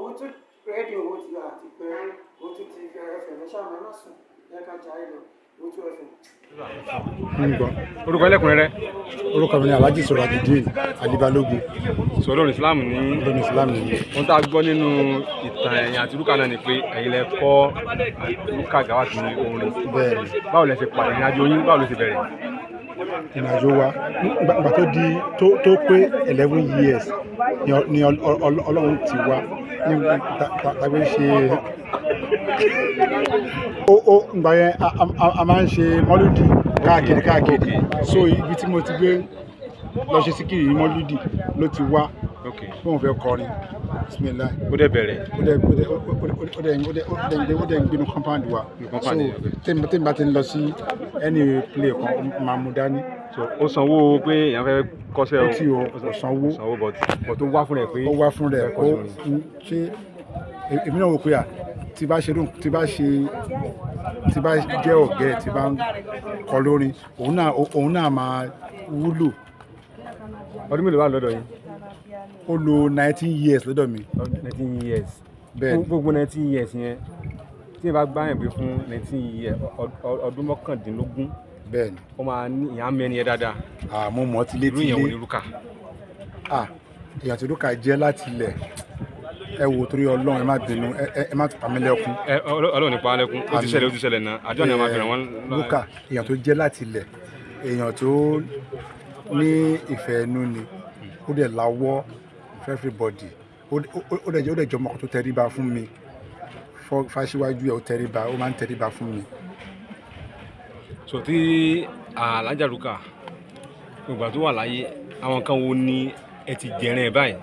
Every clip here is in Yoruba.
òun tún rédíò owó ti gbà àti pé òun tún ti ẹfẹ̀ lọ́sàmù ẹ̀ má sùn ẹ̀ ká jà ẹ̀ lọ òun tún ẹfẹ̀. orúkọ ẹlẹ́kùnrẹ́rẹ́. orúkọ mi ni Alhaji Surajudeen Alibalogun. sọ olórin Islam ní. olórin Islam ní. ohun tá a gbọ́ nínú ìtàn ẹ̀yìn àti Rúkà náà ni pé ẹ̀yin lẹ kọ́ Rúkà Gawat ní orin. bẹ́ẹ̀ni. báwo lẹ ṣe pàdé ìrìnàjò yín báwo ló ṣe bẹ̀rẹ̀. ìrìnàjò wa nígbà tó pé 11 years ni Ọlọ́run ti wá ní tàbí ṣe ìgbà yẹn a máa ń ṣe mọ́lúdì káàkiri so ibi tí mo ti gbé lọ ṣe síkìrì mọ́lúdì ló ti wá fún òun fẹ́ kọrin bismillah ó dẹ̀ bẹ̀rẹ̀. ó dẹ̀ ń gbénu compound wa so tèmi bá ti ń lọ sí any play kan máa mú dání. so ó sanwó pé èèyàn fẹ́ kọ́ṣẹ́ ó tí o sanwó bọ̀ tó wá fún rẹ̀ pé ó wá fún rẹ̀ ó ṣe èmi náà wò pé tí bá jẹ́ ọ̀gẹ́ tí bá ń kọ lórin òun náà máa wúlò. ọdún mélòó wà lọ́dọ̀ yín. ó lò 19 years lọ́dọ̀ mi. 19 years. bẹ́ẹ̀ gbogbo 19 years yẹn tí ẹ bá gbáyàn pé fún 19 years ọdún mọ́kàndínlógún. bẹ́ẹ̀ ni. ó máa ní ìyá mẹ́ni ẹ dáadáa. mo mọ̀ tilé. irú ìyẹn wo ni Rúkà. èèyàn tí Rúkà jẹ́ láti ilẹ̀ ẹ wò torí Ọlọ́run ẹ má bínú ẹ má pa mí lẹ́kún. Ọlọ́run nípa lẹ́kún ó ti ṣẹlẹ̀ náà àjọ ni a máa fẹ́ràn wọn. Rúkà èèyàn tó jẹ́ láti ilẹ̀ èèyàn tó ní ìfẹ́ inú ni ó dẹ̀ láwọ́ for everybody ó dẹ̀ jọ ọmọ kan tó tẹríba fún mi fáṣíwájú ẹ̀ ó tẹríba ó máa ń tẹríba fún mi. so tí Alhaja Rúkà ìgbà tó wà láyé àwọn kan wo ni ẹ ti jẹrin ẹ báyìí.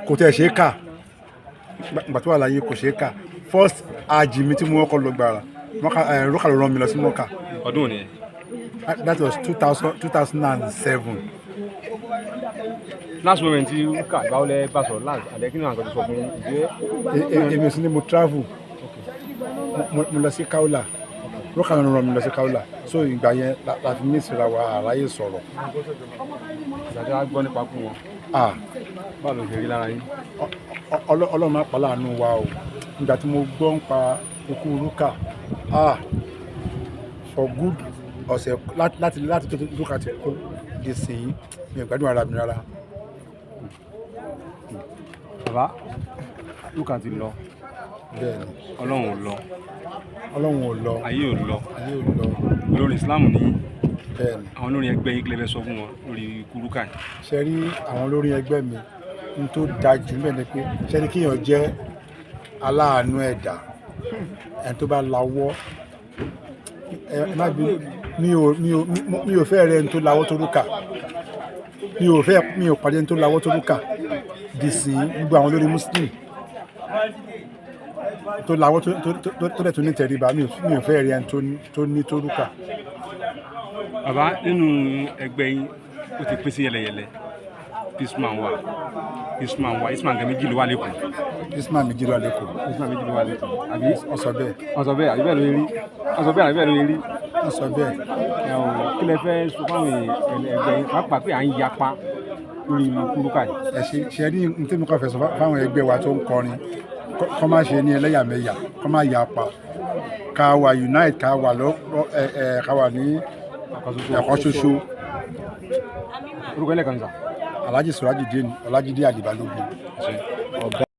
kò tẹ̀ ṣe é kà ìgbà tó wà láyé kò ṣe é kà first àjì mi tí mo kọ́ lọ gbàrà Rúkà ló rán mi lọ sí Mọ́kà. ọdún òní. that was 2007. last moment tí Rúkà báwo lẹ bá sọ last àdé kí ni àwọn kan ti sọ fún ìdílé. èmi sì ni mo travel mo lọ sí Kaula Rúkà ló rán mi lọ sí Kaula so ìgbà yẹn la fi mí ìsira wa àráyè sọ̀rọ̀. ìgbàdá gbọ́ nípa kú wọn. báwo ló ṣe rí lára yín. Ọlọ́run máa pa láàánú wa o nígbà tí mo gbọ́ ń pa ikú Rúkà for good ọ̀sẹ̀ láti tó Rúkà ti kú di sìn yín mi ò gbádùn ara mi rárá. bàbá Rúkà ti lọ. bẹ́ẹ̀ni. Ọlọ́run ò lọ. Ọlọ́run ò lọ. ayé ò lọ. ayé ò lọ. olórin Islam ní. bẹ́ẹ̀ni. àwọn olórin ẹgbẹ́ yín kílẹ̀ fẹ́ sọ fún wọn lórí ikú Rúkà yìí. ṣe rí àwọn olórin ẹgbẹ́ mi n tó dáa jù bẹ́ẹ̀ ni pé ṣe ni kíyàn jẹ́ aláàánú ẹ̀dá ẹni tó bá lawọ́ mi ò fẹ́ rẹ ẹni tó lawọ́ tó Rúkà mi ò pàdé ẹni tó lawọ́ tó Rúkà di sí gbogbo àwọn olórin Muslim tó lawọ́ tó dẹ̀ tó ní tẹríba mi ò fẹ́ rẹ ẹni tó ní tó Rúkà. bàbá nínú ẹgbẹ́ yín ó ti pín sí yẹlẹyẹlẹ Isman gan méjì ló wà lẹ́kọ̀ọ́. Isman méjì ló wà lẹ́kọ̀ọ́. àbí ọsọ bẹ́ẹ̀. àbí bẹ́ẹ̀ ló yẹ rí. ọsọ bẹ́ẹ̀. kí lẹ fẹ́ sọ fáwọn ẹgbẹ́ yín pàápàá pé à ń yapa lórí ikú Rúkà yìí. ẹ ṣe ní tí mo kàn fẹ́ sọ fáwọn ẹgbẹ́ wa tó ń kọrin kọ́ máa ṣe ní ẹlẹ́yàmẹ̀yà kọ́ máa yapa ká wà unite ká wà ní ẹ̀kọ́ ṣoṣo. orúkọ ẹlẹ́kan sà. Alhaji Surajudeen Alibalogun.